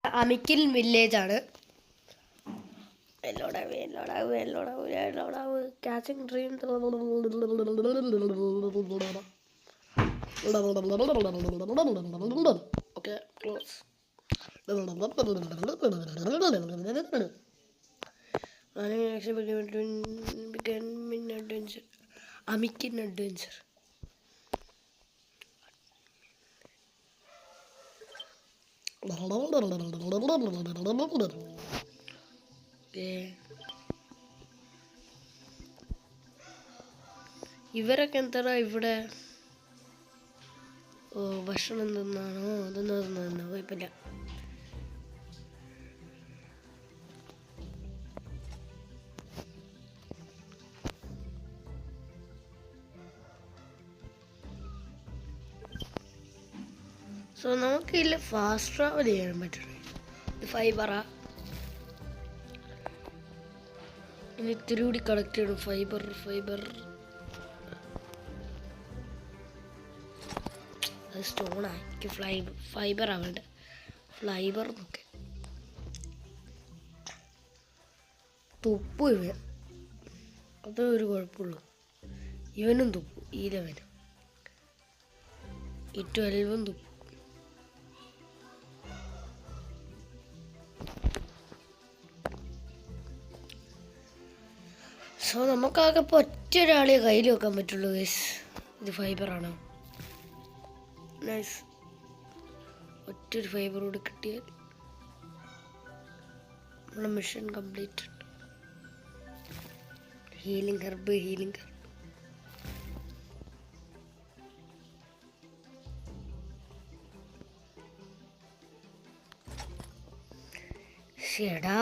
അമിക്കിൽ village ആണ്. എല്ലോടാവ് catching dream. Okay close. അമിക്കിൻ അഡ്വഞ്ചർ. ഇവരൊക്കെ എന്താ ഇവിടെ ഭക്ഷണം തിന്നാണോ? അതൊന്നും കുഴപ്പമില്ല. സോ നമുക്ക് ഇതിൽ ഫാസ്റ്റ് ട്രാവൽ ചെയ്യാൻ പറ്റണം. ഇത് ഫൈബറാ. ഇനി ഇത്തിരി കൂടി കളക്ട് ചെയ്യണം. ഫൈബർ അത് സ്റ്റോണാ. എനിക്ക് ഫൈബർ ആവേണ്ട. ഫൈബർ നോക്കെ തുപ്പു ഇവ. അതേ ഒരു കുഴപ്പമുള്ളൂ. ഇവനും തുപ്പു. ഈ ലെവനും ഈ 12 തുപ്പു. സോ നമുക്കാകെ ഇപ്പോൾ ഒറ്റ ഒരാളെ കയ്യിൽ വെക്കാൻ പറ്റുള്ളൂ ഗൈസ്. ഇത് ഫൈബറാണോ? നൈസ്. ഒറ്റൊരു ഫൈബറോട് കിട്ടിയാൽ നമ്മുടെ മിഷൻ കംപ്ലീറ്റ്. Healing herb. ശടാ,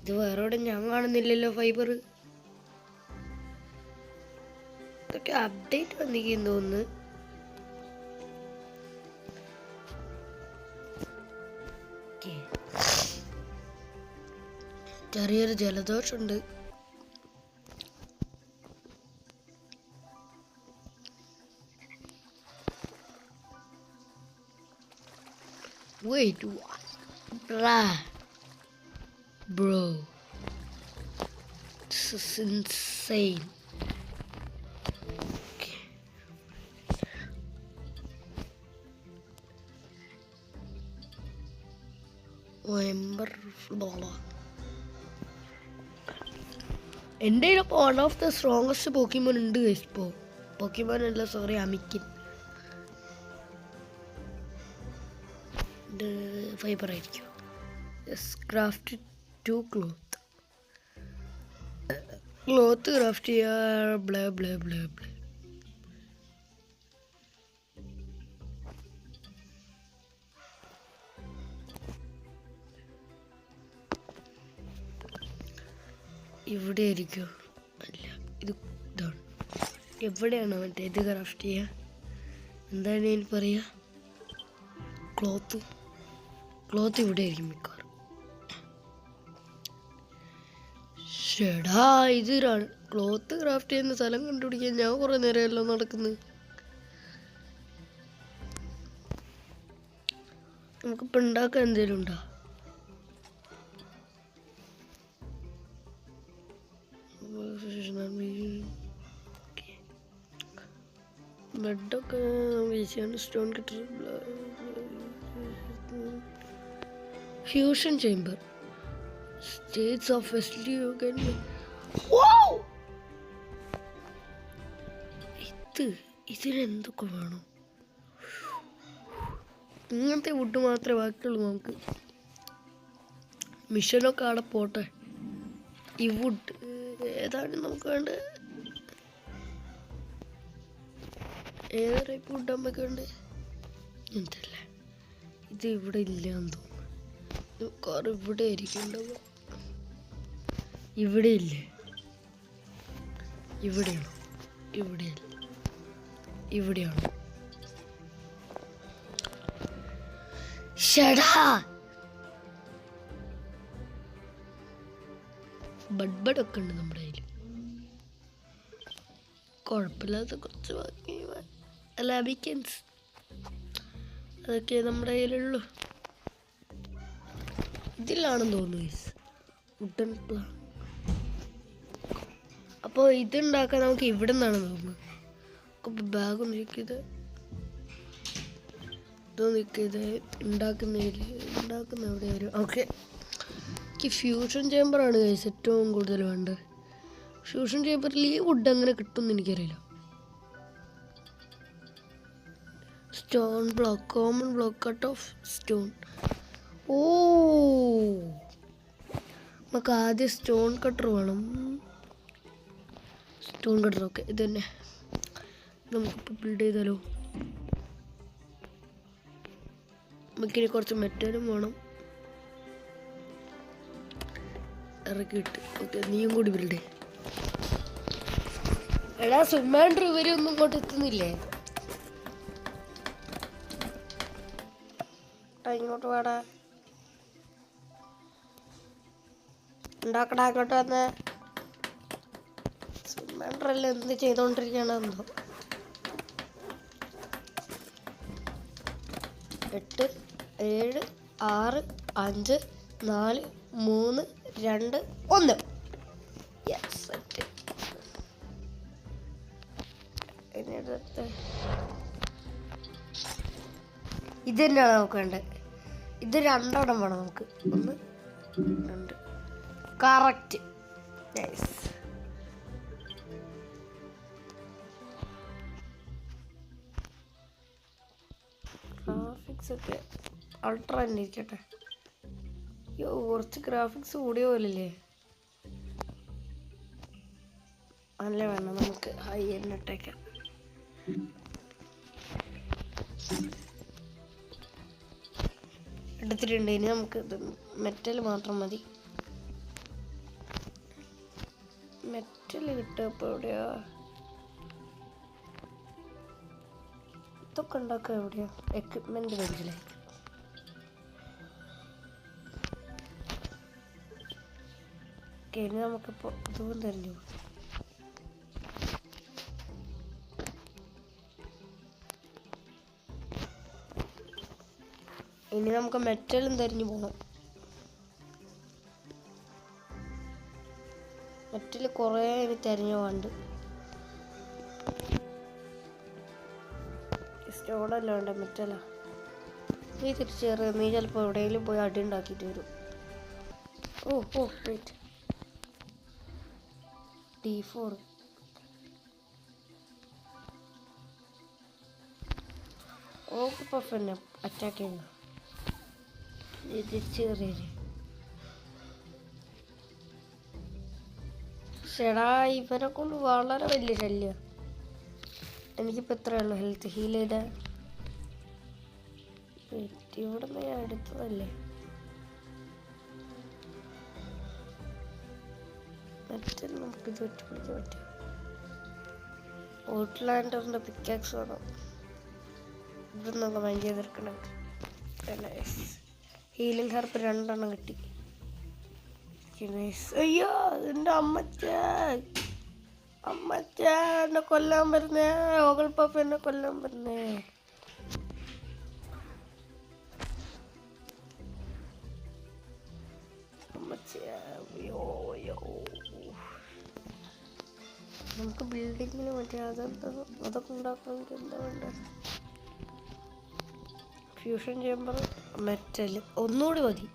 ഇത് വേറെവിടെ ഞാൻ കാണുന്നില്ലല്ലോ ഫൈബർ. ഇതൊക്കെ അപ്ഡേറ്റ് വന്നിരിക്കുന്നു തോന്നുന്നു. ചെറിയൊരു ജലദോഷമുണ്ട്. Wait, what? Bro, this is insane. Okay. Ember flower. എൻ്റെ ഇപ്പോൾ one of the strongest Pokemon ഉണ്ട് ഇപ്പോൾ. പോക്കിമോൻ അല്ല, സോറി, അമിക്കിൻ. ഇത് ഫൈബർ ആയിരിക്കും. ക്രാഫ്റ്റ് 2 ക്ലോത്ത് ക്രാഫ്റ്റ് ചെയ്യുക. ബ്ലേ. ഇവിടെ ആയിരിക്കും. അല്ല, ഇതാണ്. എവിടെയാണോ മറ്റേ ഇത് ക്രാഫ്റ്റ് ചെയ്യുക? എന്താണ് ഞാൻ പറയുക? ക്ലോത്ത് ഇവിടെ ആയിരിക്കും മിക്കവാറും. ഷെടാ, ഇത് ക്ലോത്ത് ക്രാഫ്റ്റ് ചെയ്യുന്ന സ്ഥലം കണ്ടുപിടിക്കാൻ ഞാൻ കുറേ നേരമല്ലോ നടക്കുന്നത്. നമുക്കിപ്പോൾ ഉണ്ടാക്കാൻ എന്തെങ്കിലും ഉണ്ടോ? ബെഡൊക്കെ വീശിയാണ് സ്റ്റോൺ കിട്ടുന്നത്. Fusion chamber. സ്റ്റേറ്റ്സ് ഓഫ് വെസ്റ്റ്ലി. ഇതിനെന്തൊക്കെ വേണം? ഇങ്ങനത്തെ വുഡ് മാത്രമേ ബാക്കിയുള്ളൂ നമുക്ക്. മിഷനൊക്കെ അവിടെ പോട്ടെ. ഈ വുഡ് ഏതാണ് നമുക്ക് വേണ്ടത്? ഏത് ടൈപ്പ് വുഡ് നമുക്ക് വേണ്ടത്? എന്തല്ലേ ഇത് ഇവിടെ ഇല്ലയെന്ന് തോന്നുന്നു. കാർ ഇവിടെ ആയിരിക്കും ഉണ്ടാവുക. ഇവിടെ ഇല്ലേ? ഇവിടെയാണോ? ഇവിടെയാണോ? ഷടാ, ബഡ്ബഡൊക്കെ ഉണ്ട് നമ്മുടെ കയ്യിൽ. കുഴപ്പമില്ലാത്ത കുറച്ച് ബാക്കി ലാബിക്കൻസ് അതൊക്കെ നമ്മുടെ കയ്യിലുള്ളൂ. ഇതിലാണെന്ന് തോന്നുന്നു ഗൈസ്, വുഡൻ പ്ലാങ്ക്. അപ്പോൾ ഇതുണ്ടാക്കാൻ നമുക്ക് ഇവിടെ നിന്നാണ് തോന്നുന്നത്. ബാഗ് ഒന്ന് നിൽക്കിയത്, ഇതോ നിൽക്കിയത് ഉണ്ടാക്കുന്ന എവിടെ വരും. ഓക്കെ, എനിക്ക് ഫ്യൂഷൻ ചേമ്പറാണ് ഗൈസ് ഏറ്റവും കൂടുതൽ വേണ്ടത്. ഫ്യൂഷൻ ചേമ്പറിൽ ഈ വുഡ് എങ്ങനെ കിട്ടുമെന്ന് എനിക്കറിയില്ല. Stone block, common block, cut of stone. ഓ, നമുക്ക് ആദ്യം സ്റ്റോൺ കട്ടർ വേണം. സ്റ്റോൺ കട്ടർ, ഓക്കെ, ഇത് തന്നെ നമുക്കിപ്പോൾ ബിൽഡ് ചെയ്താലോ. നമുക്കിനി കുറച്ച് മെറ്റലും വേണം. ഇറക്കിയിട്ട് ഓക്കെ, നീയും കൂടി ബിൽഡ്. എടാ സുമാൻഡർ ഇവരൊന്നും ഇങ്ങോട്ട് എത്തുന്നില്ലേ? ഇങ്ങോട്ട് വേടാ, ഉണ്ടാക്കടാ, ഇങ്ങോട്ട് വന്ന്. സുമാൻഡറെല്ലാം എന്ത് ചെയ്തോണ്ടിരിക്കണെന്തോ. 8 7 6 5 4 3 2 1. Yes, set. ഇത് തന്നെയാണ് നമുക്ക് വേണ്ടത്. ഇത് 2 എണ്ണം വേണം നമുക്ക്. 1 2, കറക്റ്റ്. നൈസ്. ഗ്രാഫിക്സ് ഒക്കെ അൾട്രാ തന്നെ ഇരിക്കട്ടെ. അയ്യോ, കുറച്ച് ഗ്രാഫിക്സ് കൂടിയ പോലല്ലേ. നല്ല വേണം നമുക്ക് ഹൈ എൻഡ് ഇട്ടേക്കാം. എടുത്തിട്ടുണ്ട്. ഇനി നമുക്ക് മെറ്റൽ മാത്രം മതി. മെറ്റൽ കിട്ടുക എവിടെയാ? ഇതൊക്കെ ഉണ്ടാക്കുക എവിടെയാ? എക്വിപ്മെന്റ് ബെഞ്ചിലെ. ഇനി നമുക്കിപ്പോൾ ഇതും തരഞ്ഞു. ഇനി നമുക്ക് മെറ്റലും തെരഞ്ഞു പോകണം. മെറ്റൽ കുറേ ഇനി തെരഞ്ഞു പോകാണ്ട്. സ്റ്റോണല്ല വേണ്ട, മെറ്റലാ. നീ തിരിച്ചേറ്. നീ ചിലപ്പോൾ എവിടെയെങ്കിലും പോയി അടി ഉണ്ടാക്കിയിട്ട് വരും. ഓ വെയിറ്റ്, D4. ഓക്കെ, പഫന്നെ അറ്റാക്ക് ചെയ്യുന്നു. തിരിച്ചേറിയത്. ചേടാ, ഇവനെ കൊണ്ട് വളരെ വലിയ ശല്യ. എനിക്കിപ്പോൾ എത്രയുള്ളൂ ഹെൽത്ത്? ഹീൽ ചെയ്ത ഇവിടെ നിന്ന് ഞാൻ എടുത്തതല്ലേ. മറ്റേ നമുക്കിത് വെട്ടിപ്പിടിക്കാൻ പറ്റും. ഔട്ട്ലാൻഡറിൻ്റെ പിക്കാക്സ് വേണം. ഇത് നമുക്ക് മൈൻഡ് ചെയ്തെടുക്കണം. ഹീലിംഗ് ഹെർപ്പ് 2 എണ്ണം കിട്ടി. അയ്യോ, എൻ്റെ അമ്മച്ച എന്നെ കൊല്ലാൻ വരുന്നേ. ഓഗൾ പപ്പ എന്നെ കൊല്ലാൻ വരുന്നേ. നമുക്ക് ബിൽഡിങ്ങിന് മറ്റേ അതൊക്കെ ഉണ്ടാക്കണമെങ്കിൽ എന്താ വേണ്ട? ഫ്യൂഷൻ ചേമ്പർ, മെറ്റൽ ഒന്നുകൂടി മതി.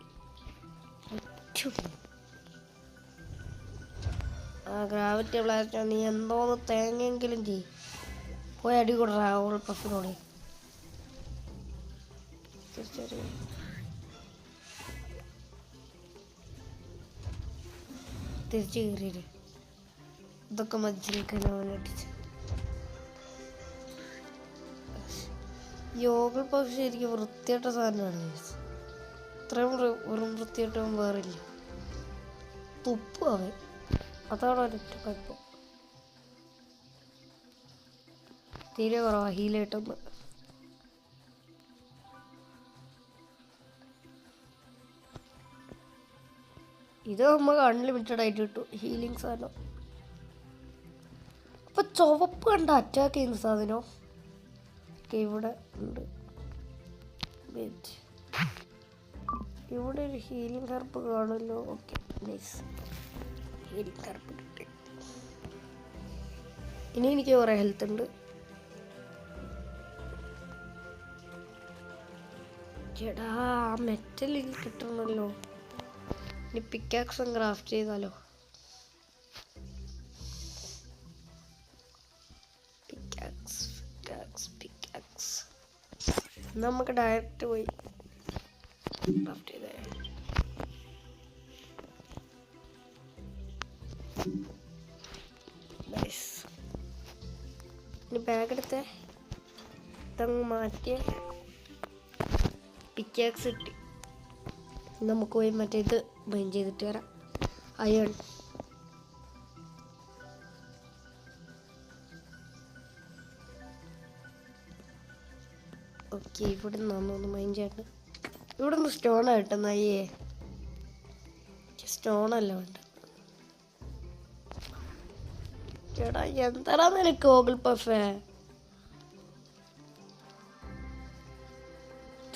Gravity blast. നീ എന്തോന്ന് തേങ്ങെങ്കിലും ചെയ്യും. പോയി അടി കൊടുറാ ഓൾ പഫിനോട്. തിരിച്ച് കയറിയത് ഇതൊക്കെ മജ്ജിലേക്ക് അടിച്ച്. യോഗ പഫ് ശരിക്കും വൃത്തിയായിട്ട സാധനമാണ്. ഇത്രയും വെറും വൃത്തിയായിട്ടും വേറില്ല. തുപ്പും അവൻ. അതാണ് ഒരൊറ്റ കുഴപ്പം. തീരെ കുറവാ ഹീലായിട്ടൊന്ന്. ഇത് നമുക്ക് അൺലിമിറ്റഡ് ആയിട്ട് കിട്ടും ഹീലിംഗ് സാധനം. അപ്പൊ ചുവപ്പ് കണ്ട അറ്റാക്ക് ചെയ്യുന്ന സാധനം ഇവിടെ ഉണ്ട്. ഇവിടെ ഒരു ഹീലിംഗ് ഹെർബ് കാണുമല്ലോ. Okay, nice. ഹീലിംഗ് ഹെർബ് കിട്ടി. ഇനി എനിക്ക് കുറേ ഹെൽത്ത് ഉണ്ട്. ചേടാ, മെറ്റൽ കിട്ടണമല്ലോ. ഇനി പിക്കാക്സും ക്രാഫ്റ്റ് ചെയ്താലോ? പിക്കാക്സ് നമുക്ക് ഡയറക്റ്റ് പോയി ക്രാഫ്റ്റ് ചെയ്തേ. നൈസ്. ഇനി ബാഗ് എടുത്തേ, ഇതങ്ങ് മാറ്റിയ പിക്കാക്സ് കിട്ടി. നമുക്ക് പോയി മറ്റേ ഇത് ബൈൻ ചെയ്തിട്ട് വരാം. അയൺ. ഓക്കെ, ഇവിടെ നിന്നൊന്ന് മൈൻഡ് ചെയ്യണ്ട. ഇവിടെ നിന്ന് സ്റ്റോണാണ് കിട്ടുന്ന. അയ്യേ, സ്റ്റോണല്ല വേണ്ട. ചേട്ടാ, എന്താ നിനക്ക് ഓഗിൾ പഫേ?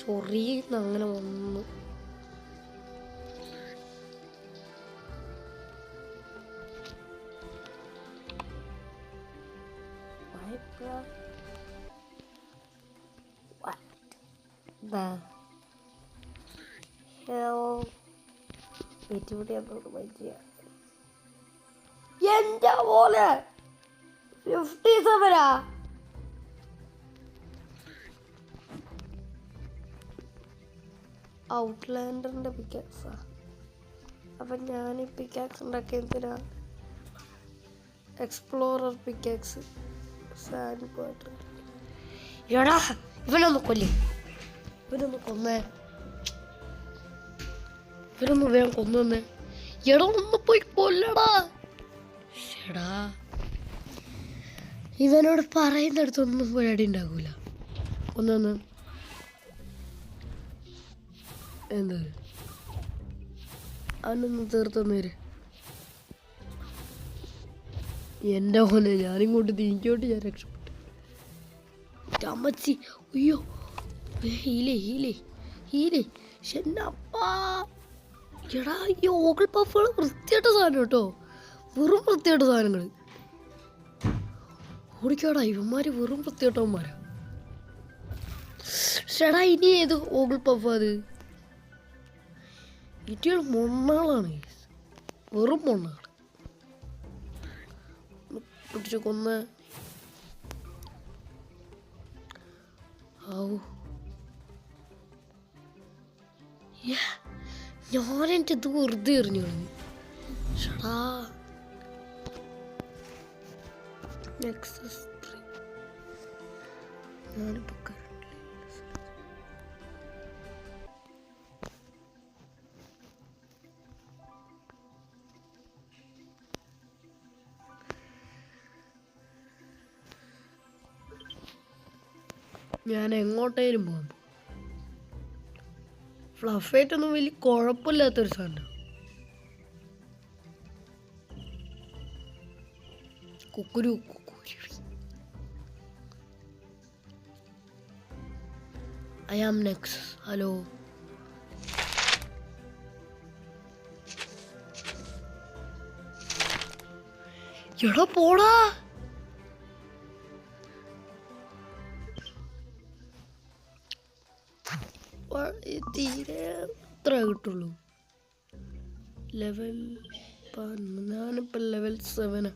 ചൊറിയുന്ന അങ്ങനെ വന്നു. എന്താ പോലെ 57 ഔട്ട്ലാൻഡറിന്റെ പിക്കാക്സാ. അപ്പം ഞാൻ ഈ പിക്കാക്സ് ഉണ്ടാക്കിയ എന്തിനാ? Explorer pickaxe. Sand quarter. എടാ, ഇവനൊന്ന് കൊല്ലേ. ഇവനൊന്ന് കൊന്നേ. ഇവനൊന്ന് വേഗം കൊന്നേ. എടാ, ഒന്ന് പോയി കൊല്ലടാ. എടാ, ഇവനോട് പറയുന്നിടത്തൊന്നും പരിപാടി ഉണ്ടാകൂല. ഒന്നൊന്ന് എന്ത് അവനൊന്ന് തീർത്തന്നേര്. എൻ്റെ പോലെ ഞാനിങ്ങോട്ട് നീങ്ങിക്കോട്ട് ഞാൻ രക്ഷപ്പെട്ടു. അമ്മച്ചി, അയ്യോ, ഹീലേ ശെന്നപ്പാ. എടാ, ഈ ഓഗിൾ പഫുകൾ വൃത്തിയായിട്ട സാധനം കേട്ടോ, വെറും വൃത്തിയായിട്ട സാധനങ്ങൾ. ഓടിക്കാടാ, ഇവന്മാര് വെറും വൃത്തിയായിട്ടവന്മാരാ. ചേടാ, ഇനി ഏത് ഓഗിൾ പഫ്? അത് ഇറ്റികൾ മൊണ്ണാളാണ്, വെറും മൊണ്ണാള്. പിടിച്ച് കൊന്ന. ഞാനെൻ്റെ ഇത് വെറുതെ എറിഞ്ഞു കളഞ്ഞു. ഷടാ, ഞാനിപ്പോ ഞാൻ എങ്ങോട്ടേലും പോകാൻ പോകും. ഫ്ലഫായിട്ടൊന്നും വലിയ കുഴപ്പമില്ലാത്തൊരു സാധനം. കുക്കുരു ഐ ആം നെക്സ്റ്റ്. ഹലോ, എടാ പോടാ. തീരെ എത്ര കിട്ടുള്ളൂ? ലെവൽ ഞാനിപ്പോൾ ലെവൽ 7.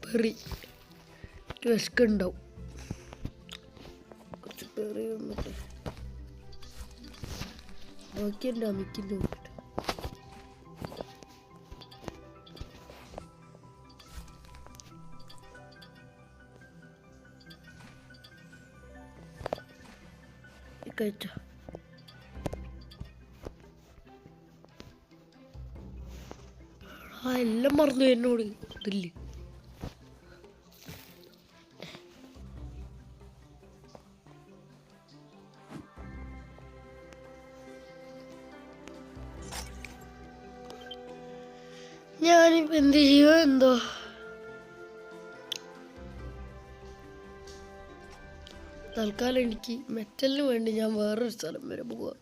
ബെറി വിശക്കുണ്ടാവും. കുറച്ച് ബെറി വന്നിട്ട് ബാക്കി എൻ്റെ അമിക്കിൻ്റെ നോക്കിട്ട്. കഴിച്ച എല്ലാം മറന്നു എന്നോട്. ഇതില്ലേ, ഞാനിപ്പോൾ എന്ത് ചെയ്യുമോ എന്തോ. തൽക്കാലം എനിക്ക് മെറ്റലിന് വേണ്ടി ഞാൻ വേറൊരു സ്ഥലം വരെ പോവാ.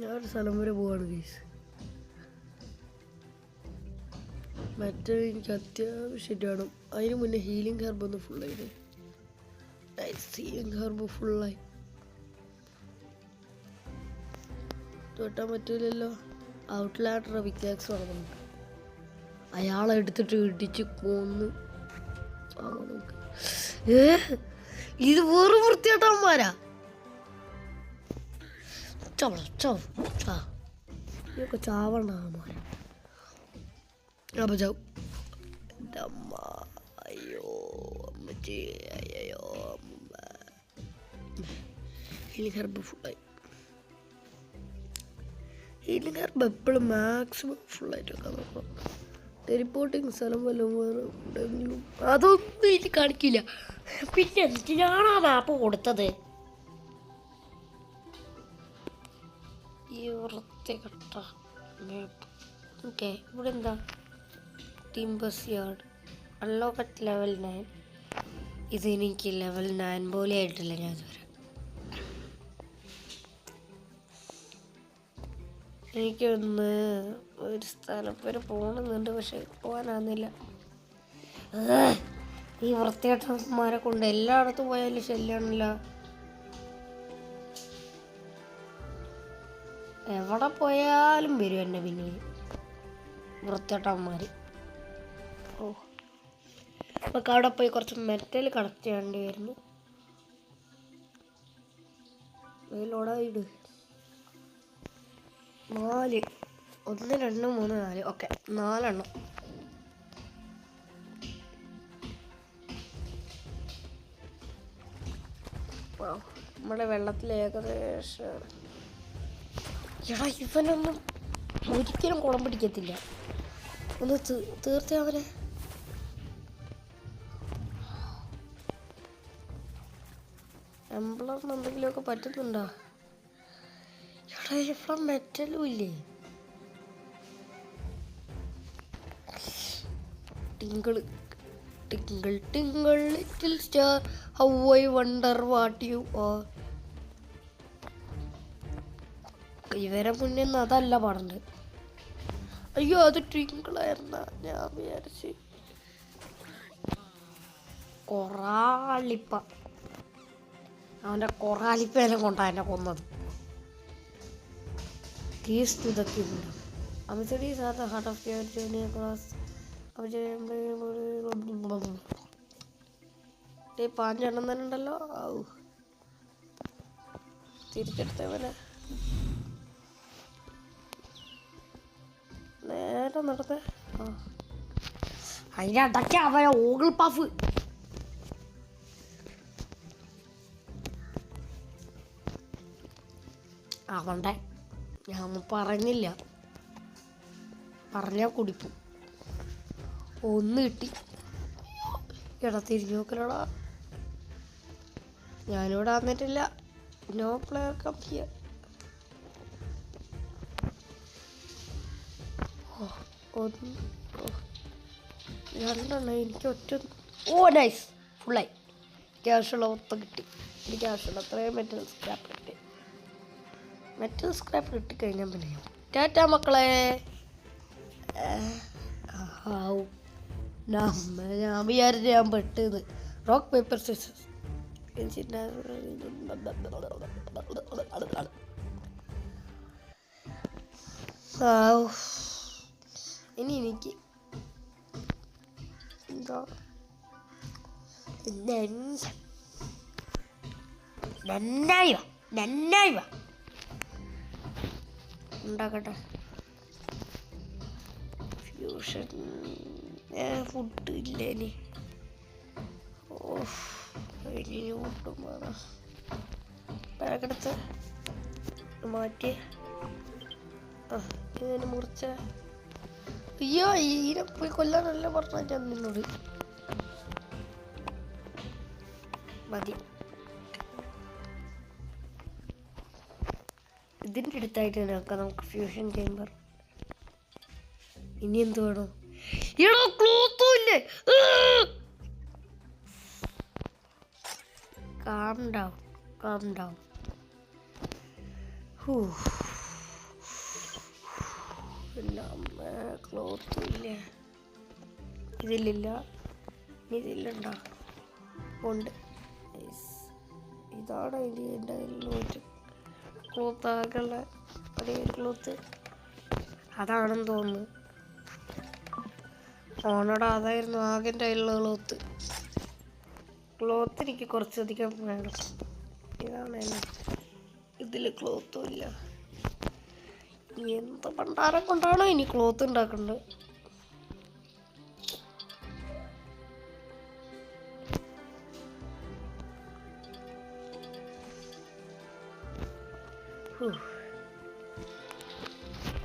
ഞാനൊരു സ്ഥലം വരെ പോവാണ് ഗൈസ്. മെറ്റൽ എനിക്ക് അത്യാവശ്യമായിട്ട് വേണം. അതിന് മുന്നേ ഹീലിംഗ് ഹെർബ് ഒന്ന് ഫുള്ളായി. ഹീലിംഗ് ഹെർബ് ഫുള്ളായി. തൊട്ടാൻ പറ്റൂലല്ലോ. ഔട്ട്ലാൻഡർ വിക്കാക്സ് വളർന്നുണ്ട്. അയാളെ എടുത്തിട്ട് ഇടിച്ച് കൊന്ന്. ഇത് വെറും വൃത്തിയാട്ടന്മാരാ. ഇതൊക്കെ ചാവണ്ടാമാരാ. അപ്പൊ ചാവും. എൻ്റെ അമ്മ. അയ്യോ അമ്മച്ചി. അയ്യോ ഹീലിംഗ് ഹെർബ് ഫുള്ളായി. ഹീലിംഗ് ഹെർബ് എപ്പോഴും മാക്സിമം ഫുള്ളായിട്ട് വെക്കാൻ നോക്കണം. ടെലിപ്പോർട്ടിങ് സ്ഥലം വല്ലതും വേറെ ഉണ്ടെങ്കിലും അതൊന്നും എനിക്ക് കാണിക്കില്ല. പിന്നെ എന്തിനാണ് ആ മാപ്പ് കൊടുത്തത്? ഈ വൃത്തികെട്ട മാപ്പ്. ഓക്കെ, ഇവിടെ എന്താ? Timbers yard unlock level 9. ഇതെനിക്ക് ലെവൽ 9 പോലെ ആയിട്ടില്ല ഞാൻ ഇതുവരെ. എനിക്കൊന്ന് ഒരു സ്ഥലം വരെ പോകണമെന്നുണ്ട്, പക്ഷെ പോകാനാകുന്നില്ല. ഈ വൃത്തികെട്ടന്മാരെ കൊണ്ട് എല്ലായിടത്തും പോയാലും ശല്യമാണല്ലോ. എവിടെ പോയാലും വരും എന്നെ പിന്നെ വൃത്തികെട്ടന്മാർ. ഓ, നമുക്ക് അവിടെ പോയി കുറച്ച് മെറ്റൽ കളക്ട് ചെയ്യേണ്ടി വരുന്നു. അതിലോടായിട് 4 1 2 3 4. ഓക്കെ, 4 എണ്ണം. നമ്മുടെ വെള്ളത്തിൽ ഏകദേശം എടാ ഇവനൊന്നും ഒരിക്കലും കുളം പിടിക്കത്തില്ല. ഒന്ന് തീർച്ച അവനെ. എംബ്ലറിന് എന്തെങ്കിലുമൊക്കെ പറ്റുന്നുണ്ടോ? എടാ ഇവിടെ മെറ്റലും ഇല്ലേ? Twinkle twinkle twinkle little star how I wonder what you are. ഇവരെ മുന്നേ അതല്ല പറഞ്ഞത്. അയ്യോ, അത് ട്വിങ്കിളായിരുന്ന ഞാൻ വിചാരിച്ച്. കൊറാലിപ്പ. അവൻ്റെ കൊറാലിപ്പേനെ കൊണ്ടാണ് എന്നെ കൊന്നത്. ഇതൊക്കെ ഉണ്ട്. Amenities are the heart of your journey across. 5 എണ്ണം തന്നെ ഉണ്ടല്ലോ. തിരിച്ചെടുത്തവനെ നേരെ നടത്തേ. അതിനടക്ക അവനെ ഓഗിൾ പഫ്. അവൻ്റെ ഞാനൊന്നും പറഞ്ഞില്ല, പറഞ്ഞാൽ കുടിക്കും. ഒന്ന് കിട്ടി. എടാ തിരിഞ്ഞു നോക്കലടാ. ഞാനിവിടെ വന്നിട്ടില്ല. No player come here. രണ്ടെണ്ണം എനിക്ക് ഒറ്റ. ഓ നൈസ്, ഫുള്ളായി. ക്യാഷുള്ള മൊത്തം കിട്ടി. എനിക്ക് ആവശ്യമുള്ള അത്രയും മെറ്റൽ സ്ക്രാപ്പ് കിട്ടി. മെറ്റൽ സ്ക്രാപ്പ് കിട്ടിക്കഴിഞ്ഞാൽ പിന്നെ ടാറ്റാ മക്കളെ. ഞാൻ വിചാരിച്ചു ഞാൻ പെട്ടത്. Rock paper scissors. ഇനി എനിക്ക് എന്താ നന്നായി ഉണ്ടാക്കട്ടെ. ഫ്യൂഷൻ ഫുഡ് ഇല്ല ഇനി. ഇനി ഒട്ടും വേണം. പാക്കെടുത്ത് മാറ്റി ഇതിന് മുറിച്ച. അയ്യോ, ഈനെ പോയി കൊല്ലാനല്ല പറഞ്ഞാൽ നിന്നോട്. മതി. ഇതിൻ്റെ അടുത്തായിട്ട് തന്നെ വെക്കാം നമുക്ക് ഫ്യൂഷൻ ചേമ്പർ. ഇനി എന്ത് വേണോ? എടോ ക്ലോത്തും ഇല്ലേ? Calm down. ക്ലോത്തും ഇല്ല, ഇതിലില്ല, ഇതിലുണ്ടോ? ഉണ്ട്. ഇതാണ് എൻ്റെ കയ്യിൽ ക്ലോത്ത്, ആകെയുള്ള ഒരേ ക്ലോത്ത് അതാണെന്ന് തോന്നുന്നു. ഓണോടാ, അതായിരുന്നു ആകെ എൻ്റെ കയ്യിലുള്ള ക്ലോത്ത് എനിക്ക് കുറച്ചധികം വേണം. ഇതാണ് ഇതിൽ ക്ലോത്തും ഇല്ല. എന്ത് പണ്ടാരം കൊണ്ടാണോ ഇനി ക്ലോത്ത് ഉണ്ടാക്കേണ്ടത്?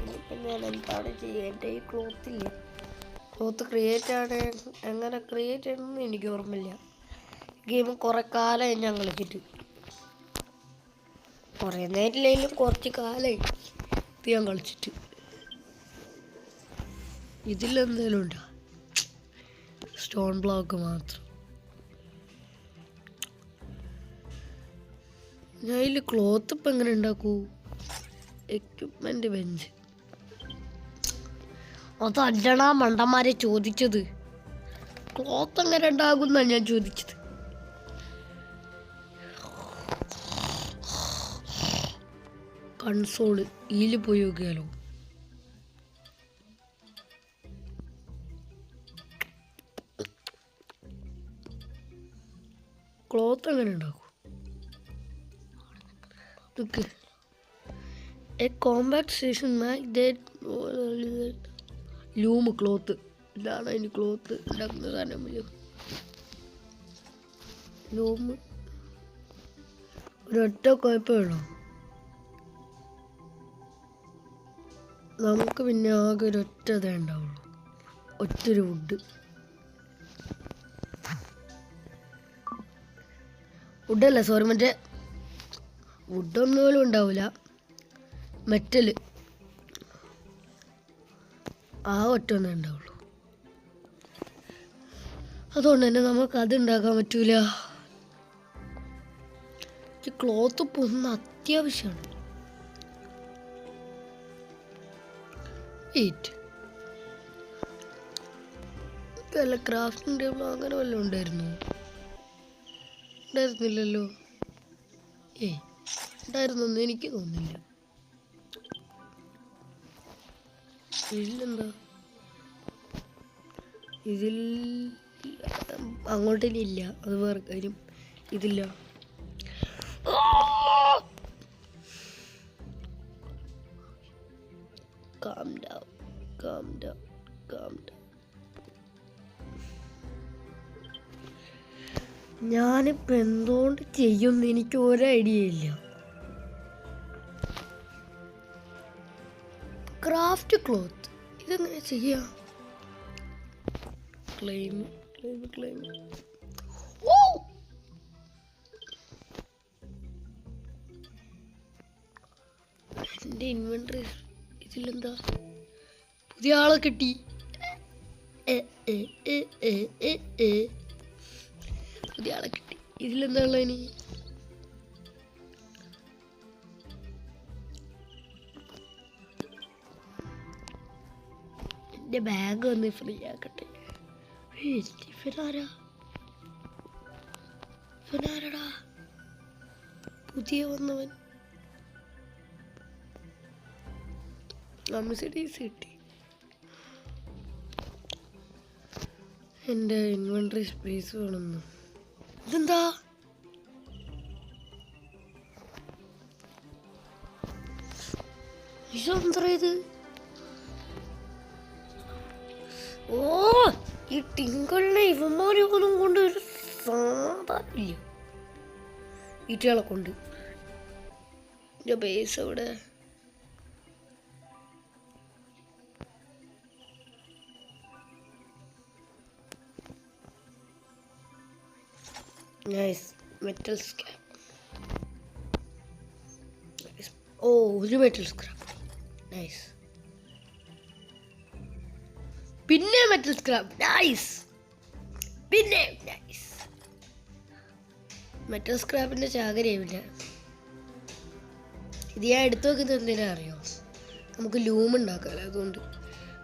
ഇനിയിപ്പം ഞാൻ എന്താണ് ചെയ്യേണ്ടത്? ഈ ക്ലോത്തില്ല, ക്ലോത്ത് എങ്ങനെ ക്രിയേറ്റ് ചെയ്യണമെന്ന് എനിക്ക് ഓർമ്മയില്ല. ഗെയിം കുറേ കാലമായി ഞാൻ കളിച്ചിട്ട്, കുറേ നേരമില്ലെങ്കിലും കുറച്ച് കാലമായി ഇത് ഞാൻ കളിച്ചിട്ട്. ഇതിലെന്തേലും ഉണ്ടോ? സ്റ്റോൺ ബ്ലോക്ക് മാത്രം. ഞാൻ ഇതിൽ ക്ലോത്ത് ഇപ്പം എങ്ങനെ ഉണ്ടാക്കൂ? എക്യുപ്മെന്റ് ബെഞ്ച് അതല്ലടാ മണ്ടന്മാരെ ചോദിച്ചത്. ക്ലോത്ത് എങ്ങനെ ഉണ്ടാകുന്ന ഞാൻ ചോദിച്ചത്. കൺസോള് ഇതിൽ പോയി നോക്കിയാലോ? ക്ലോത്ത് എങ്ങനെ ഉണ്ടാക്കും? A compact station loom cloth. ഇതാണ് അതിന് ക്ലോത്ത് ഉണ്ടാക്കുന്ന സാധനം. ലൂമ് ഒരൊറ്റ കുഴപ്പമുള്ളൂ, നമുക്ക് പിന്നെ ആകെ ഒരൊറ്റ ഇതേ ഉണ്ടാവുള്ളൂ, ഒറ്റൊരു വുഡല്ല, സോറി, മറ്റേ വുഡൊന്നും പോലും ഉണ്ടാവില്ല, മെറ്റല്. ആ ഒറ്റ ഒന്നേ ഉണ്ടാവുള്ളൂ. അതുകൊണ്ട് തന്നെ നമുക്ക് അത് ഉണ്ടാക്കാൻ പറ്റൂല. ക്ലോത്ത് ഇപ്പോൾ ഒന്ന് അത്യാവശ്യമാണ്. വല്ല ക്രാഫ്റ്റിംഗ് ടേബിൾ അങ്ങനെ വല്ലതും ഉണ്ടായിരുന്നില്ലല്ലോ. ഉണ്ടായിരുന്നൊന്നും എനിക്ക് തോന്നുന്നില്ല. ഇതിലെന്താ? ഇതിൽ അങ്ങോട്ടില്ല, അത് വേറെ കാര്യം. ഇതില്ല. Calm down. ഞാനിപ്പോൾ എന്തുകൊണ്ട് ചെയ്യുമെന്ന് എനിക്ക് ഒരു ഐഡിയ ഇല്ല. ക്രാഫ്റ്റ് ക്ലോത്ത് ഇതെങ്ങനെ ചെയ്യാം? ക്ലെയിം. എൻ്റെ ഇൻവെന്ററി ഇതിലെന്താ? പുതിയ ആളെ കിട്ടി. പുതിയ ആളെ കിട്ടി. ഇതിലെന്താ ഉള്ളത് ഇനി? എൻ്റെ ബാഗ് ഒന്ന് ഫ്രീ ആക്കട്ടെ. ഇവനാരടാ പുതിയ വന്നവൻ? കിട്ടി. എൻ്റെ ഇൻവെന്ററി സ്പേസ് വേണമെന്ന്. ഇതെന്താ? ഇതെന്താ ഇത്? ഓ, ഈ ടിങ്കളിനെ ഇവന്മാരെ ഒന്നും കൊണ്ട് ഒരു സാധാരണ ഈറ്റകളെ കൊണ്ട്. എൻ്റെ ബേസ് എവിടെ? Nice metal സ്കാപ്പ്. ഓ ഒരു മെറ്റൽ സ്ക്രാപ്പ്. നൈസ്. പിന്നെ മെറ്റൽ സ്ക്രാപ്പ്. നൈസ്. പിന്നെ നൈസ്. മെറ്റൽ സ്ക്രാപ്പിന്റെ ചാകരയാവില്ല. ഇത് ഞാൻ എടുത്തു വെക്കുന്നത് എന്തിനാ അറിയോ? നമുക്ക് ലൂം ഉണ്ടാക്കാമല്ലോ. അതുകൊണ്ട്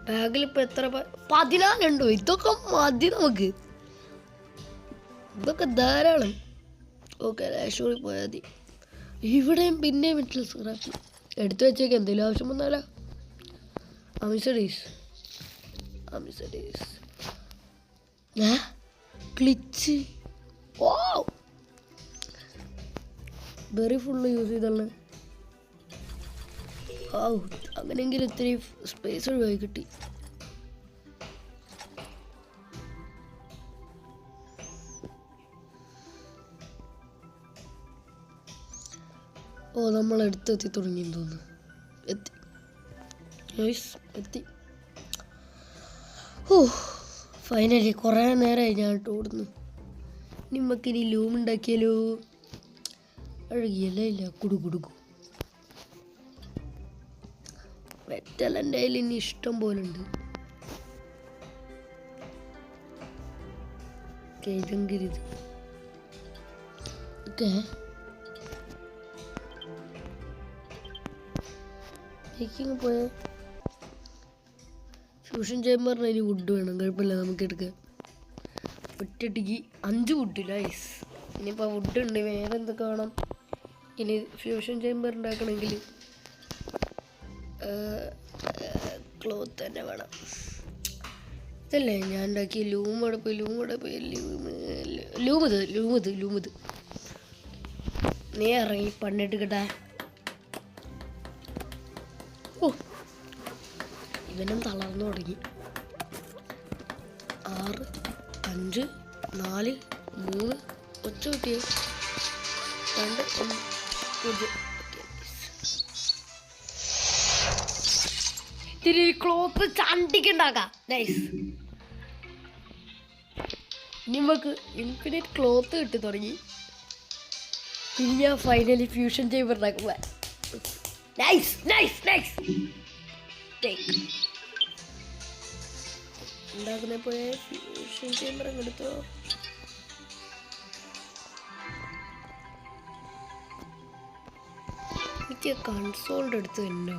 ബാഗിൽ ഇപ്പം എത്ര 14 ഉണ്ടോ? ഇതൊക്കെ മതി നമുക്ക്. ഇതൊക്കെ ധാരാളം. ഓക്കെ ലാഷോറി പോയാൽ മതി. ഇവിടെയും പിന്നെ മെറ്റൽ സ്ക്രാപ്പ് എടുത്തു വെച്ചേക്ക്. എന്തെങ്കിലും ആവശ്യം വന്നാലോ. അമിസഡീസ് ക്ലിച്ച്. ഓ ബെറി ഫുള്ള് യൂസ് ചെയ്തല്ലേ. ആ അങ്ങനെയെങ്കിലും ഇത്തിരി സ്പേസ് ഒഴിവായി കിട്ടി. ഓ നമ്മൾ അടുത്തെത്തി തുടങ്ങിയെന്ന് തോന്നുന്നു. എത്തി. ഓ ഫൈനലി കുറേ നേരമായി ഞാൻ ഓടുന്നു. നമുക്കിനി ലൂം ഉണ്ടാക്കിയാലോ? അഴുകിയല്ല ഇല്ല കുടുകുടുക്കു. മെറ്റൽ എൻ്റെ കയ്യിൽ ഇനി ഇഷ്ടം പോലെ ഉണ്ട്. ഇതെങ്കിരിത് ഓക്കെ. പോയ ഫ്യൂഷൻ ചേമ്പറിന് ഇനി വുഡ് വേണം. കുഴപ്പമില്ല, നമുക്ക് എടുക്കാം. ഒറ്റടിക്ക് 5 വുഡ്. നൈസ്. ഇനിയിപ്പോൾ വുഡ് ഉണ്ട്. വേറെ എന്തൊക്കെ വേണം? ഇനി ഫ്യൂഷൻ ചേമ്പർ ഉണ്ടാക്കണമെങ്കിൽ ക്ലോത്ത് തന്നെ വേണം. ഇതല്ലേ ഞാൻ ഉണ്ടാക്കി. ലൂമോടെ പോയി ലൂമത് നീ ഇറങ്ങി പണിട്ട് കേട്ടാ. ഓ ഇവനും തളർന്നു തുടങ്ങി. 6 5 4 3 ഒച്ച കിട്ടിയോ? 2 1 0. ഇത്തിരി ക്ലോത്ത് ചണ്ടിക്കുണ്ടാക്കാം. നൈസ്. ഇനി നമുക്ക് ഇൻഫിനിറ്റ് ക്ലോത്ത് കിട്ടി തുടങ്ങി. ഇനി ഞാൻ ഫൈനലി ഫ്യൂഷൻ ചേമ്പർ ഉണ്ടാക്കുക. നൈസ്. ഉണ്ടാക്കുന്ന പോലെ ഫ്യൂഷൻ ചേമ്പർ എടുത്തോ. എനിക്ക് കൺസോളിൻ്റെ അടുത്ത് തന്നെ.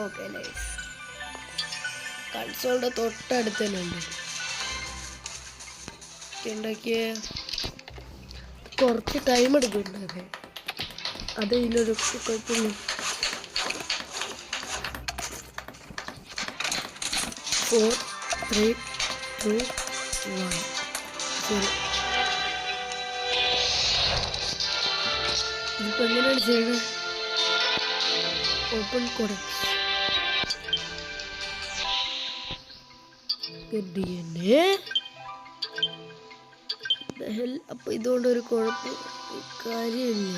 Okay nice. കൺസോളിൻ്റെ തൊട്ടടുത്ത് തന്നെ ഉണ്ട്. ഉണ്ടാക്കിയ കുറച്ച് ടൈം എടുക്കുന്നുണ്ട്. അത് ഇതിലൊരു കുഴപ്പമില്ല. 4 3 2 1 0. ഇതിപ്പോൾ എങ്ങനെയാണ് ചെയ്യുന്നത്? Open code DNA. അപ്പോൾ ഇതുകൊണ്ടൊരു കാര്യമില്ല.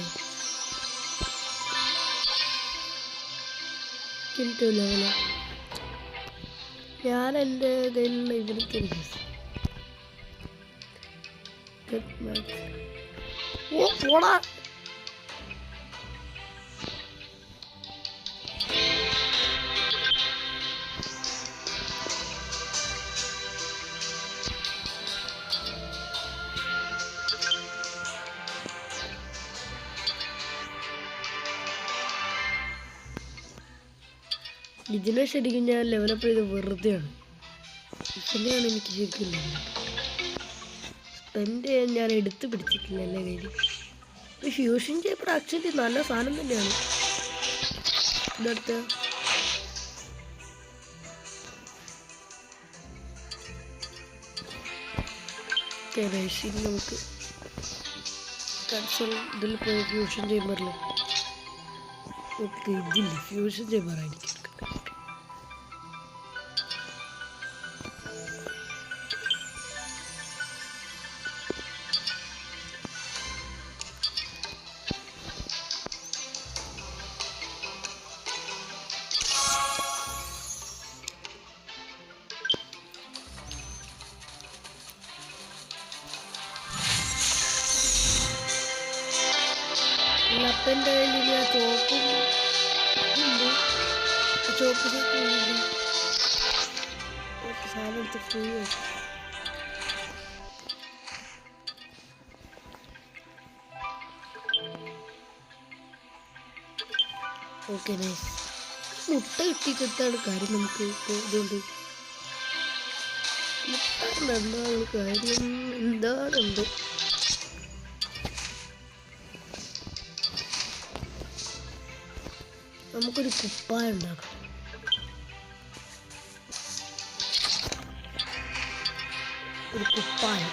കിട്ടില്ല. ഞാൻ എൻ്റെ കയ്യിലുള്ള ഇവർക്ക് പോടാ. ഇതിനെ ശരിക്കും ഞാൻ ലെവലപ്പ് ചെയ്ത് വെറുതെയാണ്. ഇതിനെയാണ് എനിക്ക് ശരിക്കും സ്പെൻഡ് ചെയ്യാൻ ഞാൻ എടുത്ത് പിടിച്ചിട്ടില്ല എല്ലാ കയ്യിൽ. ഫ്യൂഷൻ ചേമ്പർ ആക്ച്വലി നല്ല സാധനം തന്നെയാണ്. ഇതെടുത്ത് നമുക്ക് കൺസോൾ ഇതിൽ പോയി ഫ്യൂഷൻ ചേമ്പറിൽ ഇതില്ല. ഫ്യൂഷൻ ചേമ്പറായിരിക്കും. അപ്പൻ്റെ കയ്യിൽ ഇനി ആ ചോപ്പും ഉണ്ട്. ആ ചോപ്പിലേക്ക് സാധനം എടുത്ത് ഫ്രീ ആയിട്ട് ഓക്കെ നൈസ്. മുട്ട കിട്ടിയിട്ടാണ് കാര്യം നമുക്ക് ഇപ്പോൾ ഇതുകൊണ്ട് മുട്ട എന്താണ് കാര്യം എന്താണെന്ത് നമുക്കൊരു കുപ്പായം ഉണ്ടാക്കാം. ഒരു കുപ്പായം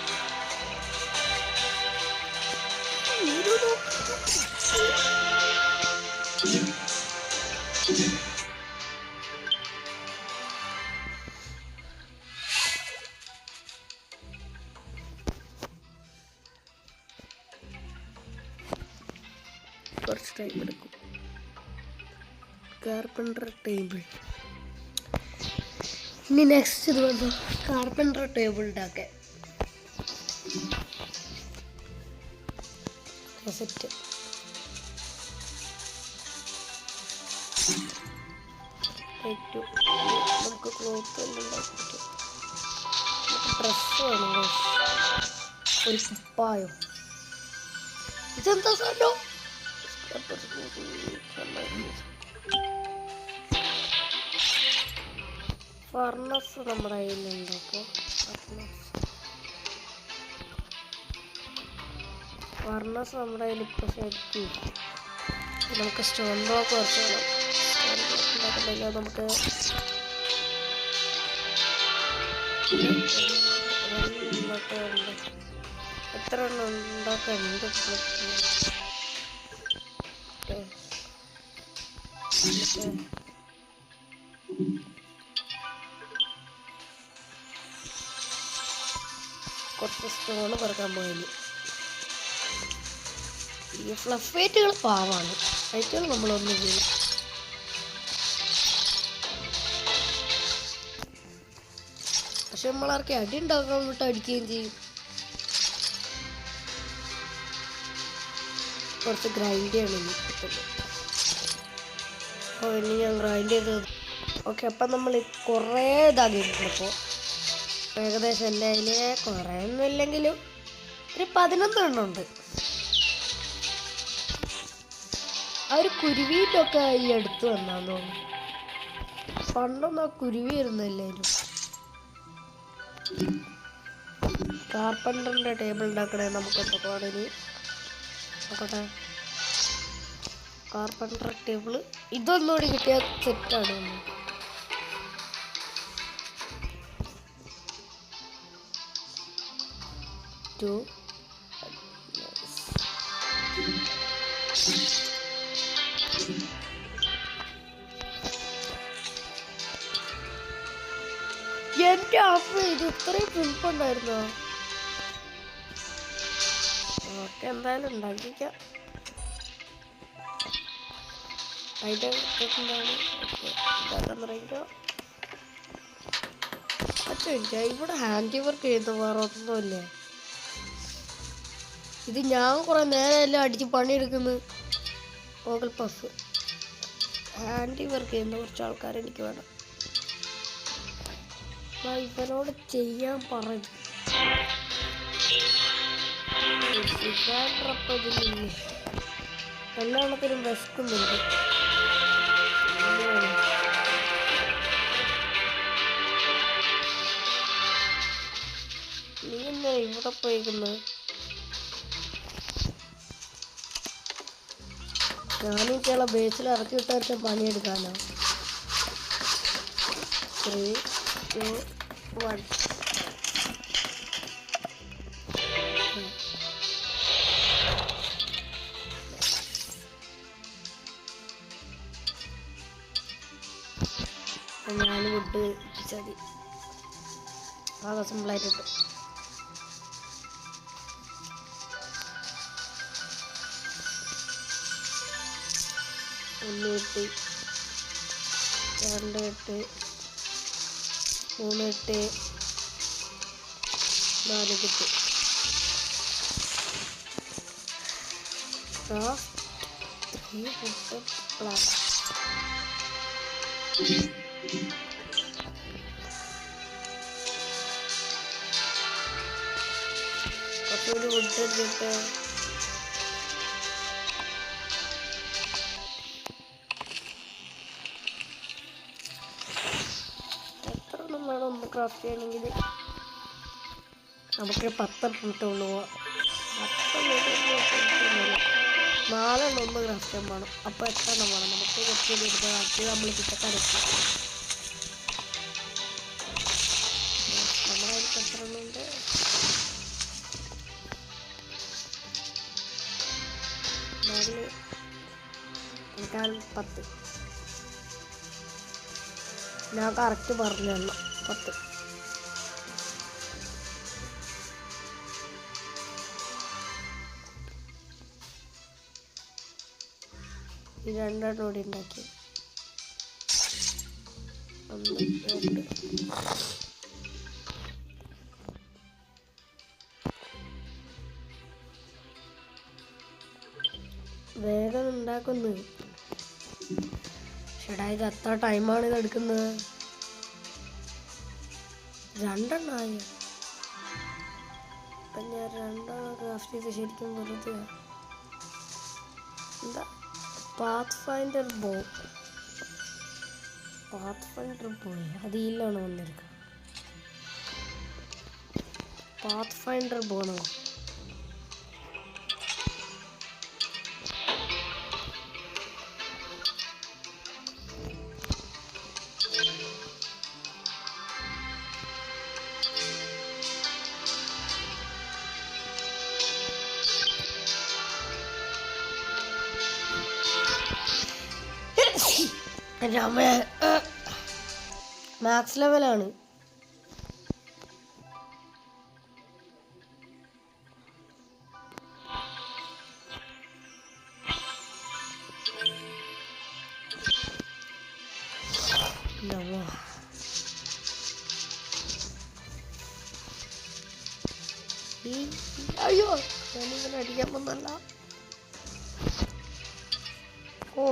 കുറച്ച് ടൈം എടുക്കും. Carpenter table. ഇനി നെക്സ്റ്റ് ഇത് വന്നു കാർപ്പൻറ്റർ ടേബിൾ ഉണ്ടാക്കാൻ സെറ്റ്. നമുക്ക് ക്ലോത്ത് എല്ലാം ഉണ്ടാക്കി പറ്റും. നമുക്ക് ഡ്രസ്സ് വേണം, ഒരു കുപ്പായം. ഇതെന്താ സാധനം? ഫർണസ് നമ്മുടെ കയ്യിലുണ്ട്. അപ്പോൾ ഫർണസ് നമ്മുടെ കയ്യിൽ ഇപ്പോൾ ശരിക്കും നമുക്ക് സ്റ്റോൺ ബ്ലോക്ക് കുറച്ച് വേണം. സ്റ്റോൺ ബ്ലോക്ക് ഉണ്ടാക്കുന്നില്ല നമുക്ക് എത്ര എണ്ണം ഉണ്ടാക്കാനുണ്ട്. കുറച്ച് സ്റ്റോണ് പറക്കാൻ പോയിന്. ഈ ഫ്ലഫേറ്റുകൾ പാവാണ്, ഏറ്റവും നമ്മളൊന്നും ചെയ്യും. പക്ഷെ നമ്മളാർക്ക് അടി ഉണ്ടാക്കാൻ വിട്ട് അടിക്കുകയും ചെയ്യും. കുറച്ച് ഗ്രൈൻഡ് ചെയ്യണം ഇനി കിട്ടുന്നത്. അപ്പോൾ ഇനി ഞാൻ ഗ്രൈൻഡ് ചെയ്തത്. ഓക്കെ, അപ്പം നമ്മൾ കുറേ ഇതാക്കിയിട്ടുണ്ട്. അപ്പോൾ ഏകദേശം എൻ്റെ അതിൽ കുറേ ഒന്നും ഇല്ലെങ്കിലും ഒരു 11 എണ്ണം ഉണ്ട്. ആ ഒരു കുരുവിയിട്ടൊക്കെ ഈ അടുത്ത് വന്നാന്ന് തോന്നുന്നു. പണ്ടൊന്നും ആ കുരുവി വരുന്നില്ലായിരുന്നു. കാർപ്പൻറ്ററിൻ്റെ ടേബിൾ ഉണ്ടാക്കണേ നമുക്ക് എന്തൊക്കെ വേണേൽ നോക്കട്ടെ. കാർപ്പൻറ്റർ ടേബിൾ ഇതൊന്നുകൂടി കിട്ടിയാൽ സെറ്റാണ്. എന്റെ അമ്മ, ഇത് ഇത്രയും പിടിപ്പുണ്ടായിരുന്നോ? ഓക്കെ, എന്തായാലും ഉണ്ടാക്കിക്കാം. അതിൻ്റെ എന്താണ് ഉണ്ടാക്കാൻ തുടങ്ങിക്കോ. പറ്റില്ല, ഇവിടെ ഹാൻഡി വർക്ക് ചെയ്യുന്ന വേറെ ഒന്നുമില്ലേ. ഇത് ഞാൻ കുറെ നേരം എല്ലാം അടിച്ച് പണിയെടുക്കുന്നു. ഗൂഗിൾ പഫ് ഹാൻഡി വർക്ക് ചെയ്യുന്ന കുറച്ച് ആൾക്കാർ എനിക്ക് വേണം. ഇവരോട് ചെയ്യാൻ പറഞ്ഞു. എല്ലാത്തിനും വിശക്കുന്നുണ്ട്. നീ എന്നാ ഇവിടെ പോയിരിക്കുന്നത്? ഞാനൊക്കെയുള്ള ബേസിൽ ഇറക്കി വിട്ടാൽ പണിയെടുക്കാനോ. 3, 2, 1. ഞാൻ വുഡ് ഇട്ടിച്ചാൽ മതി. ആകെ സിമ്പിളായിട്ടിട്ട്. ഒന്ന് ഇട്ട് 2 ഇട്ട് 3 ഇട്ട് 4 ഇട്ട് കുറച്ചുകൂടി വിട്ടിട്ട് എത്ര എണ്ണം വേണം ഒന്ന് ക്രാഫ്റ്റ് ചെയ്യണമെങ്കിൽ? നമുക്ക് 10 ഇട്ടുള്ളൂ. 4 ഒന്ന് ക്രാഫ്റ്റ് ചെയ്യാൻ വേണം. അപ്പോൾ എത്ര എണ്ണം വേണം? നമുക്ക് കുറച്ച് എടുത്ത് ക്രാഫ്റ്റ് ചെയ്ത് നമ്മൾ കിട്ടക്കാരെത്തി. നമ്മളതിൽ എത്ര എണ്ണം ഉണ്ട്? 10. ഞാൻ കറക്റ്റ് പറഞ്ഞു തരണം. 10. ഈ 2 കൂടി ഉണ്ടാക്കി. 1 2. വേഗം ഉണ്ടാക്കുന്നു. ചേട്ടാ ഇത് എത്ര ടൈമാണ് ഇത് എടുക്കുന്നത്? 2 എണ്ണമായി. അപ്പം ഞാൻ 2 ക്രാഫ്റ്റ് ചെയ്ത് ശരിക്കും വെറുതെ. എന്താ പാത്ത്ഫൈൻഡർ ബോ? പാത്ത്ഫൈൻഡർ ബോയ് അത് ഇല്ലാണ് വന്നിരിക്കുക. പാത്ത്ഫൈൻഡർ ബോണോ? മാക്സ് ലെവലാണ്. അയ്യോ ഞാനിങ്ങനെ അടിക്കാൻ വന്നല്ല. ഓ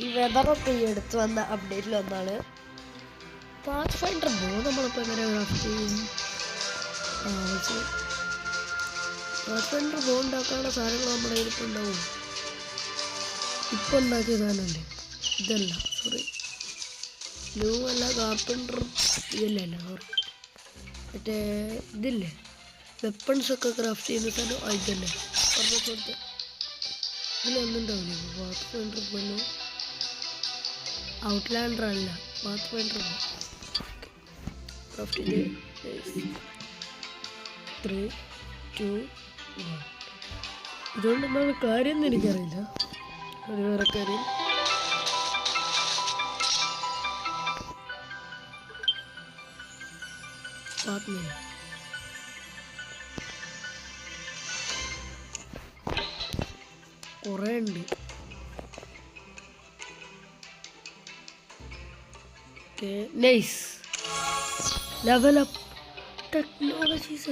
ഈ വെതറൊക്കെ ഈ എടുത്ത് വന്ന അപ്ഡേറ്റിൽ വന്നാണ്. പാത്ത്ഫൈൻഡർ ബോ നമ്മളിപ്പോൾ എങ്ങനെ ക്രാഫ്റ്റ് ചെയ്യും? പാത്ത്ഫൈൻഡർ ബോ ഉണ്ടാക്കാനുള്ള സാധനങ്ങൾ നമ്മുടെ കയ്യിലിപ്പോൾ ഉണ്ടാവും. ഇപ്പോൾ ഉണ്ടാക്കിയ സാധനമല്ലേ ഇതല്ല, സോറി ന്യൂ അല്ല, കാർപ്പൻറ്റർ ഇതല്ല സോറി, മറ്റേ ഇതില്ലേ വെപ്പൺസൊക്കെ ക്രാഫ്റ്റ് ചെയ്യുന്ന സാധനം ഇതല്ലേ പറഞ്ഞ പോലത്തെ ഇതിലൊന്നുണ്ടാവില്ല. പാത്ത്ഫൈൻഡർ പോലും ഔട്ട്ലാൻഡർ അല്ല, പാത്ത്ഫൈൻഡർ ക്രാഫ്റ്റ് ചെയ്ത് 3 2 1. ഇതുകൊണ്ട് എന്താണ് കാര്യം എന്ന് എനിക്കറിയില്ല. അത് വേറെ കാര്യം. പാത്ത്മില്ല കുറേ ഉണ്ട്. Nice level up technologies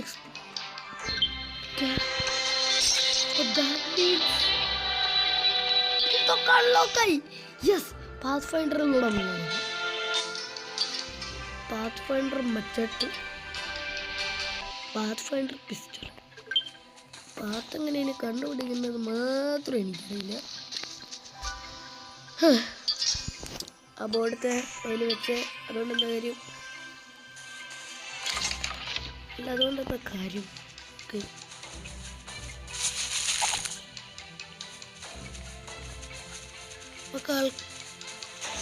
yes പാത്ത്ഫൈൻഡറിലൂടെ പാത്ത്ഫൈൻഡർ മച്ചട്ട്, പാത്ത്ഫൈൻഡർ പിസ്റ്റൾ. പാത്ത് എങ്ങനെയാണ് കണ്ടുപിടിക്കുന്നത് മാത്രം എനിക്കറിയില്ല. ആ ബോർഡത്തെ അതിൽ വെച്ച് അതുകൊണ്ട് എന്താ കാര്യം? ഇല്ല അതുകൊണ്ട് എന്താ കാര്യം? നമുക്ക്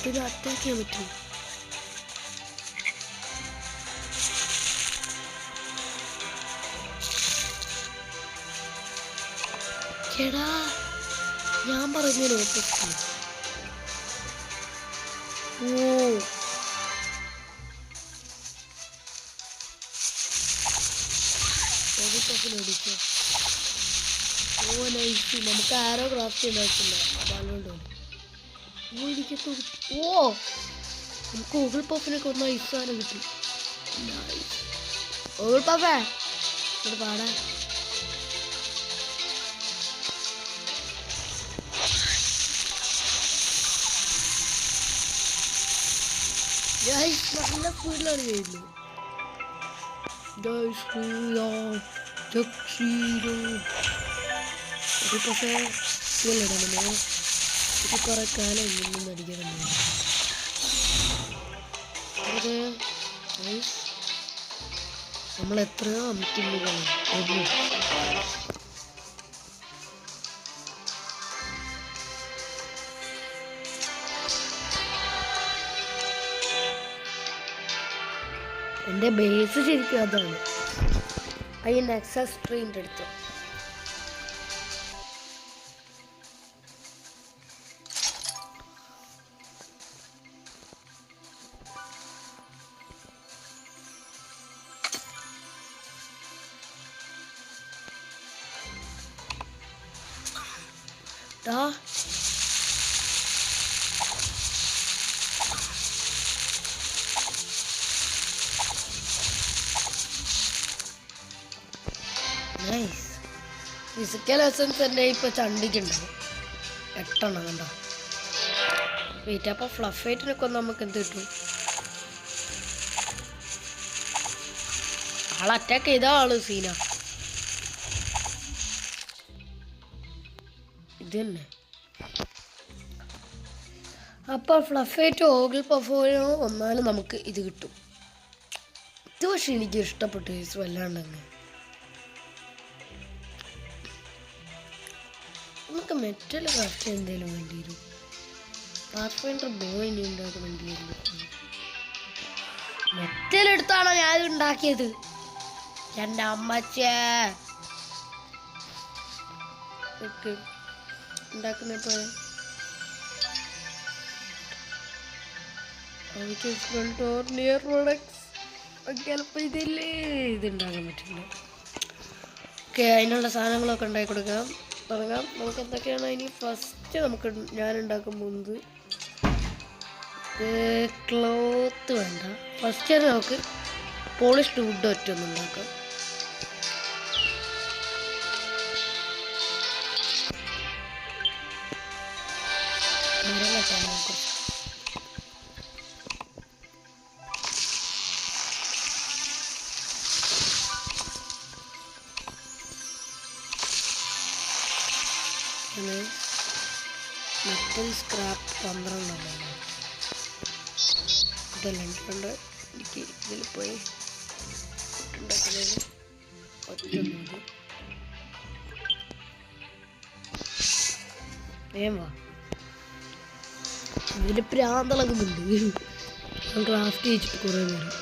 ഇത് അറ്റാക്ക് ചെയ്യാൻ പറ്റും. എടാ ഞാൻ പറഞ്ഞതിന് ഓപ്പോസിറ്റ്. ഓ നൈസ്. നമുക്ക് ആരോ ക്രാഫ്റ്റ് ഉണ്ടാക്കില്ല അതുകൊണ്ട് ഓ നമുക്ക് ഓഗിൾ പഫിനൊക്കെ ഒന്ന് ഐസാനം കിട്ടി. ഓഗിൾ പഫേ ഇവിടെ പാടാ. ഗൈസ് നല്ല സ്പീഡിലാണ് ചെയ്യുന്നത്. ഗൈസ് ഇത് പക്ഷേ സ്കൂളിലിടാൻ ഇത് കുറെ കാലം ഒന്നും അടിക്കണം. നമ്മൾ എത്രയോ അമിക്കുന്നുകളാണ്. എൻ്റെ ബേസ് ശരിക്കും അതാണ്. ഈ നെക്സസ് ട്രീൻ്റെ അടുത്ത് ഫിസിക്കൽ എസൻസ് തന്നെ ഇപ്പൊ ചണ്ടിക്കുണ്ടാവും 8 എണ്ണം കണ്ടോ. വെയിറ്റ് അപ്പൊ ഫ്ലഫേറ്റിനൊക്കെ നമുക്ക് എന്ത് കിട്ടും? ആൾ അറ്റാക്ക് ചെയ്ത ആള് സീന ഇത് തന്നെ. അപ്പൊ ഫ്ലഫേറ്റ് ഓഗിൾ പെർഫോമോ വന്നാലും നമുക്ക് ഇത് കിട്ടും. ഇത് പക്ഷെ എനിക്ക് ഇഷ്ടപ്പെട്ടു വല്ലാണ്ടങ്ങ്. നമുക്ക് മെറ്റൽ ക്രാഫ്റ്റ് എന്തെങ്കിലും വേണ്ടി വരും. പാത്ത്ഫൈൻഡർ ബോ ഇനി ഉണ്ടാക്കാൻ വേണ്ടി വരും. മെറ്റൽ എടുത്താണോ ഞാൻ ഉണ്ടാക്കിയത്? എൻ്റെ അമ്മച്ചേ ഉണ്ടാക്കുന്നപ്പോ ഇതില്ലേ ഇതുണ്ടാക്കാൻ പറ്റില്ല. ഓക്കെ, അതിനുള്ള സാധനങ്ങളൊക്കെ ഉണ്ടാക്കി കൊടുക്കാം. തുടങ്ങാം. നമുക്ക് എന്തൊക്കെയാണ് ഇനി? ഫസ്റ്റ് നമുക്ക് ഞാൻ ഉണ്ടാക്കാൻ പോകുന്നത് ക്ലോത്ത് വേണ്ട. ഫസ്റ്റ് നമുക്ക് പോളിഷ്ഡ് വുഡ് ഒറ്റൊന്നും ഉണ്ടാക്കാം. മരം വെട്ടാൻ നോക്കാം. മെറ്റൽ സ്ക്രാപ്പ് 12 ഇതെല്ലാം കൊണ്ട് എനിക്ക് ഇതിൽ പോയി ഉണ്ടാക്കുന്നത് ഒറ്റ വേവാ. ഇതിൽ പ്രാന്തളകുന്നുണ്ട്. ഞാൻ ക്രാഫ്റ്റ് ചെയ്തിട്ട് കുറേ നേരം.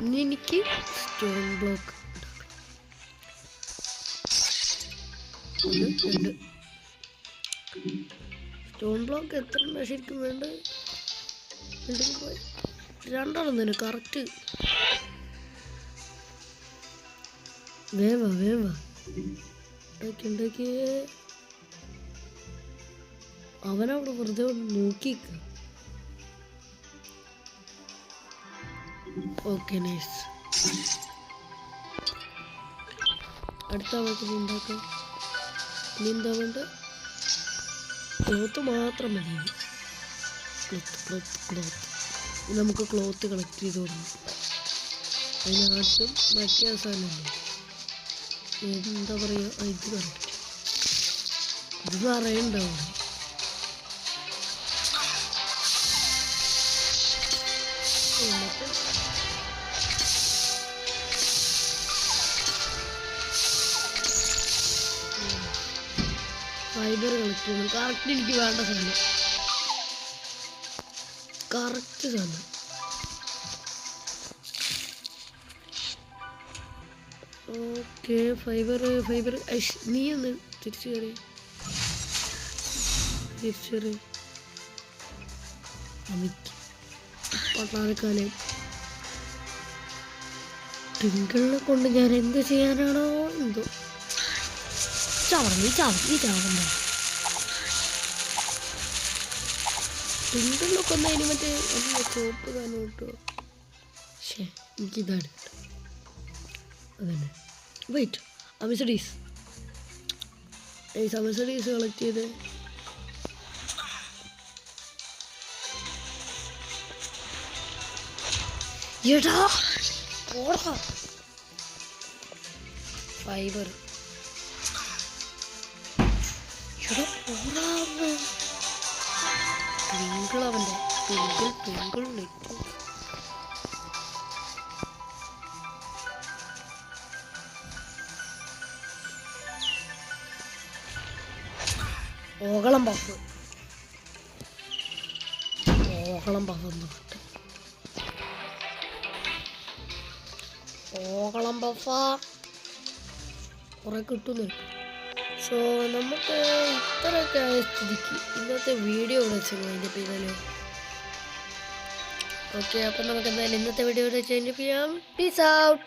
ഇനി എനിക്ക് സ്റ്റോൺ ബ്ലോക്ക് 2 സ്റ്റോൺ ബ്ലോക്ക് എത്ര ശരിക്കും വേണ്ട? 2 തന്നെ കറക്റ്റ്. വേവാ ഉണ്ടാക്കിയേ. അവനവിടെ വെറുതെ നോക്കിക്ക. Okay nice. അടുത്ത ആവശ്യം ഉണ്ടാക്കാം. ഇനി എന്താ വേണ്ട? ക്ലോത്ത് മാത്രം മതി. ക്ലോത്ത് നമുക്ക് ക്ലോത്ത് കളക്ട് ചെയ്ത് തുടങ്ങും. അതിനാദ്യം മറ്റേ അവസാനമല്ലേ എന്താ പറയുക, ഇത് കറക്റ്റ്. ഇത് നിറയെ ഉണ്ടാവും. ഫൈബർ കളക്ട് ചെയ്യണം. കറക്റ്റ് എനിക്ക് വേണ്ട സാധനം. കറക്റ്റ് സാധനം. ഓക്കെ ഫൈബർ നീ ഒന്ന് തിരിച്ചു കയറി പട്ടാളക്കാലെ ട്വിങ്കിളിനെ കൊണ്ട് ഞാൻ എന്ത് ചെയ്യാനാണോ എന്തോ. ചാവണ്ട ട്വിങ്കിളിനൊക്കെ ഒന്ന് അതിന് മറ്റേ ചോപ്പ് തന്നെ കിട്ടുമോ? ശേ എനിക്കിതാണ് കിട്ടും. അതന്നെ. വെയിറ്റ് അമിസഡീസ് കളക്ട് ചെയ്ത് എടാ പോടാ ഫൈബർ എടാ പോടാ ട്വിങ്കിൾ അവൻ്റെ ട്വിങ്കിൾ നെറ്റ് ഓകളം പഫ് എന്ന് പറഞ്ഞിട്ട് ഓകളം പഫ കുറെ കിട്ടുന്നു. സോ നമുക്ക് ഇത്രയൊക്കെ ആയ സ്ഥിതിക്ക് ഇന്നത്തെ വീഡിയോ വെച്ച് കഴിഞ്ഞ പിന്നെ ഓക്കെ അപ്പം നമുക്ക് എന്തായാലും ഇന്നത്തെ വീഡിയോ വെച്ച് കഴിഞ്ഞ് ചെയ്യാം. Peace out.